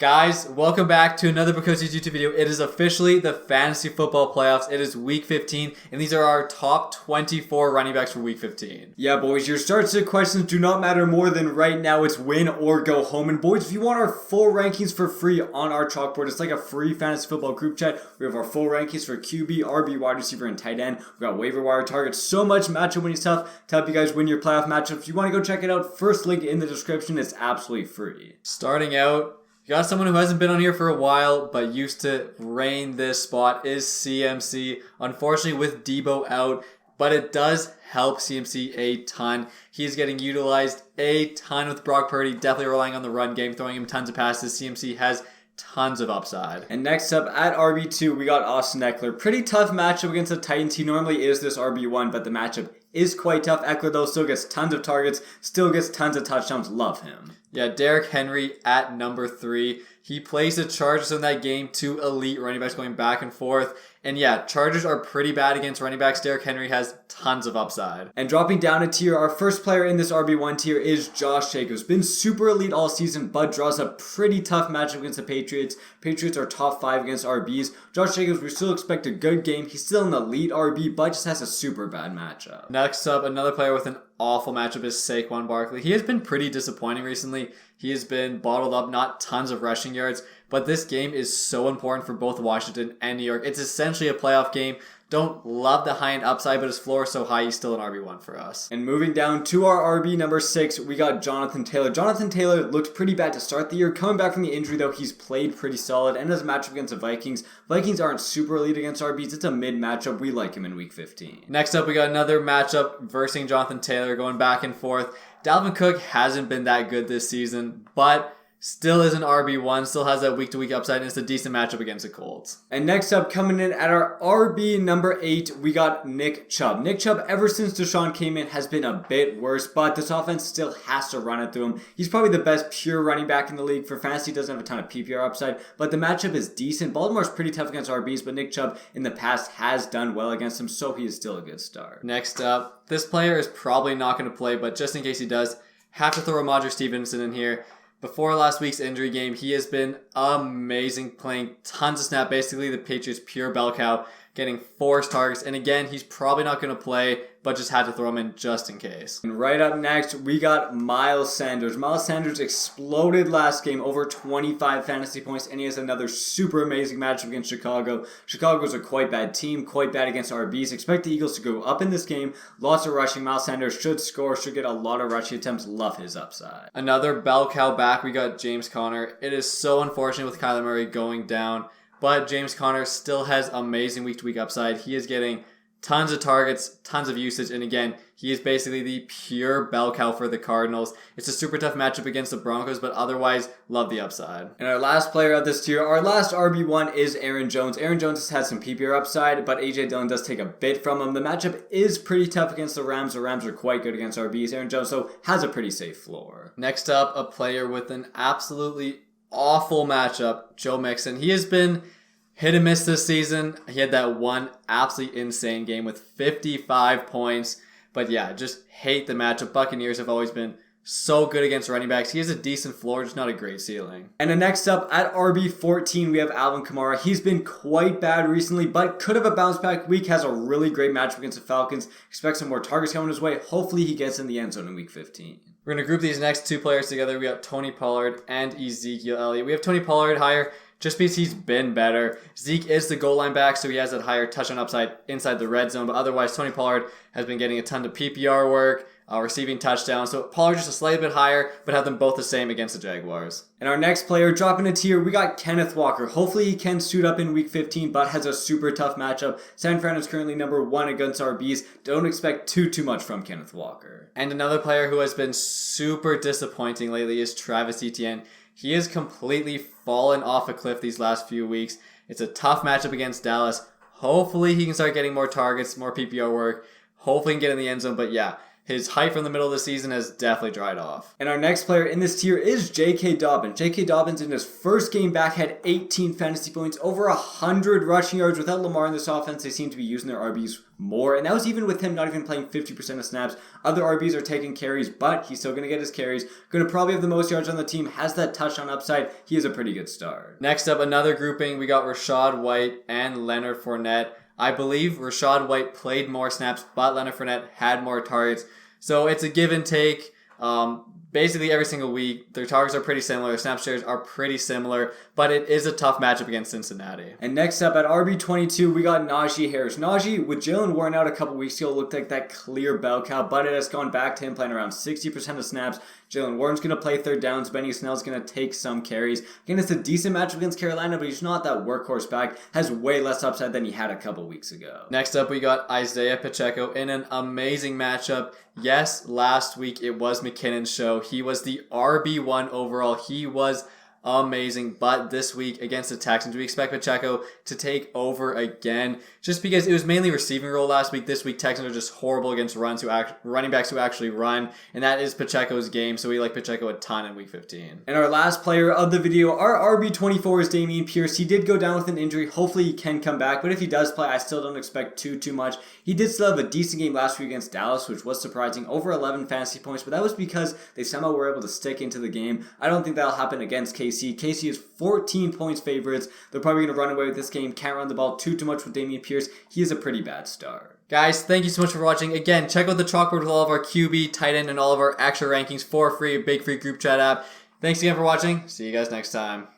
Guys, welcome back to another Precocious YouTube video. It is officially the fantasy football playoffs. It is week 15, and these are our top 24 running backs for week 15. Yeah, boys, your start sit questions do not matter more than right now. It's win or go home. And boys, if you want our full rankings for free on our chalkboard, it's like a free fantasy football group chat. We have our full rankings for QB, RB, wide receiver, and tight end. We've got waiver wire targets. So much matchup winning stuff to help you guys win your playoff matchups. If you want to go check it out, first link in the description. It's absolutely free. Starting out, you got someone who hasn't been on here for a while, but used to reign this spot is CMC. Unfortunately, with Debo out, but it does help CMC a ton. He's getting utilized a ton with Brock Purdy, definitely relying on the run game, throwing him tons of passes. CMC has tons of upside. And next up at RB2, we got Austin Eckler. Pretty tough matchup against the Titans. He normally is this RB1, but the matchup is quite tough. Eckler, though, still gets tons of targets, still gets tons of touchdowns. Love him. Yeah, Derrick Henry at number 3. He plays the Chargers in that game, 2 elite running backs going back and forth. And yeah, Chargers are pretty bad against running backs. Derrick Henry has tons of upside. And dropping down a tier, our first player in this RB1 tier is Josh Jacobs. Been super elite all season, but draws a pretty tough matchup against the Patriots. Patriots are top 5 against RBs. Josh Jacobs, we still expect a good game. He's still an elite RB, but just has a super bad matchup. Next up, another player with an awful matchup is Saquon Barkley. He has been pretty disappointing recently. He has been bottled up, not tons of rushing yards, but this game is so important for both Washington and New York. It's essentially a playoff game. Don't love the high-end upside, but his floor is so high, he's still an RB1 for us. And moving down to our RB number 6, we got Jonathan Taylor. Jonathan Taylor looked pretty bad to start the year. Coming back from the injury, though, he's played pretty solid. And as a matchup against the Vikings, Vikings aren't super elite against RBs. It's a mid matchup. We like him in week 15. Next up, we got another matchup versing Jonathan Taylor going back and forth. Dalvin Cook hasn't been that good this season, but still is an RB1, still has that week-to-week upside, and it's a decent matchup against the Colts. And next up, coming in at our RB number 8, we got Nick Chubb. Nick Chubb, ever since Deshaun came in, has been a bit worse, but this offense still has to run it through him. He's probably the best pure running back in the league. For fantasy, doesn't have a ton of PPR upside, but the matchup is decent. Baltimore's pretty tough against RBs, but Nick Chubb in the past has done well against him, so he is still a good start. Next up, this player is probably not going to play, but just in case he does, have to throw Ramondre Stevenson in here. Before last week's injury game, he has been amazing, playing tons of snap. Basically, the Patriots' pure bell cow, getting forced targets. And again, he's probably not going to play, but just had to throw him in just in case. And right up next, we got Miles Sanders. Miles Sanders exploded last game, over 25 fantasy points, and he has another super amazing matchup against Chicago. Chicago's a quite bad team, quite bad against RBs. Expect the Eagles to go up in this game. Lots of rushing. Miles Sanders should score, should get a lot of rushing attempts. Love his upside. Another bell cow back, we got James Conner. It is so unfortunate with Kyler Murray going down, but James Conner still has amazing week-to-week upside. He is getting tons of targets, tons of usage, and again, he is basically the pure bell cow for the Cardinals. It's a super tough matchup against the Broncos, but otherwise, love the upside. And our last player of this tier, our last RB1 is Aaron Jones. Aaron Jones has had some PPR upside, but AJ Dillon does take a bit from him. The matchup is pretty tough against the Rams. The Rams are quite good against RBs. Aaron Jones, though, has a pretty safe floor. Next up, a player with an absolutely awful matchup, Joe Mixon. He has been hit and miss this season. He had that one absolutely insane game with 55 points. But yeah, just hate the matchup. Buccaneers have always been so good against running backs. He has a decent floor, just not a great ceiling. And then next up at RB14, we have Alvin Kamara. He's been quite bad recently, but could have a bounce back week. Has a really great matchup against the Falcons. Expect some more targets coming his way. Hopefully he gets in the end zone in week 15. We're going to group these next 2 players together. We got Tony Pollard and Ezekiel Elliott. We have Tony Pollard higher just because he's been better. Zeke is the goal line back, so he has that higher touchdown upside inside the red zone. But otherwise, Tony Pollard has been getting a ton of PPR work, receiving touchdowns. So Pollard just a slightly bit higher, but have them both the same against the Jaguars. And our next player, dropping a tier, we got Kenneth Walker. Hopefully he can suit up in week 15, but has a super tough matchup. San Fran is currently number 1 against RBs. Don't expect too much from Kenneth Walker. And another player who has been super disappointing lately is Travis Etienne. He has completely fallen off a cliff these last few weeks. It's a tough matchup against Dallas. Hopefully he can start getting more targets, more PPR work. Hopefully he can get in the end zone. But yeah, his hype from the middle of the season has definitely dried off. And our next player in this tier is J.K. Dobbins. J.K. Dobbins in his first game back had 18 fantasy points, over 100 rushing yards. Without Lamar in this offense, they seem to be using their RBs more. And that was even with him not even playing 50% of snaps. Other RBs are taking carries, but he's still going to get his carries. Going to probably have the most yards on the team, has that touchdown upside. He is a pretty good start. Next up, another grouping. We got Rachaad White and Leonard Fournette. I believe Rachaad White played more snaps, but Leonard Fournette had more targets. So it's a give and take. Basically every single week, their targets are pretty similar, their snap shares are pretty similar, but it is a tough matchup against Cincinnati. And next up at RB22, we got Najee Harris. Najee, with Jalen Warren out a couple weeks ago, looked like that clear bell cow, but it has gone back to him playing around 60% of snaps. Jalen Warren's going to play third downs. Benny Snell's going to take some carries. Again, it's a decent matchup against Carolina, but he's not that workhorse back. Has way less upside than he had a couple weeks ago. Next up, we got Isaiah Pacheco in an amazing matchup. Yes, last week it was McKinnon's show. He was the RB1 overall. He was amazing, but this week against the Texans, we expect Pacheco to take over again, just because it was mainly receiving role last week. This week, Texans are just horrible against running backs who actually run, and that is Pacheco's game, so we like Pacheco a ton in week 15. And our last player of the video, our RB24 is Dameon Pierce. He did go down with an injury. Hopefully he can come back, but if he does play, I still don't expect too much. He did still have a decent game last week against Dallas, which was surprising, over 11 fantasy points, but that was because they somehow were able to stick into the game. I don't think that'll happen against KC. KC is 14 points favorites. They're probably going to run away with this game. Can't run the ball too much with Dameon Pierce. He is a pretty bad start. Guys, thank you so much for watching. Again, check out the chalkboard with all of our QB, tight end, and all of our extra rankings for free, a big free group chat app. Thanks again for watching. See you guys next time.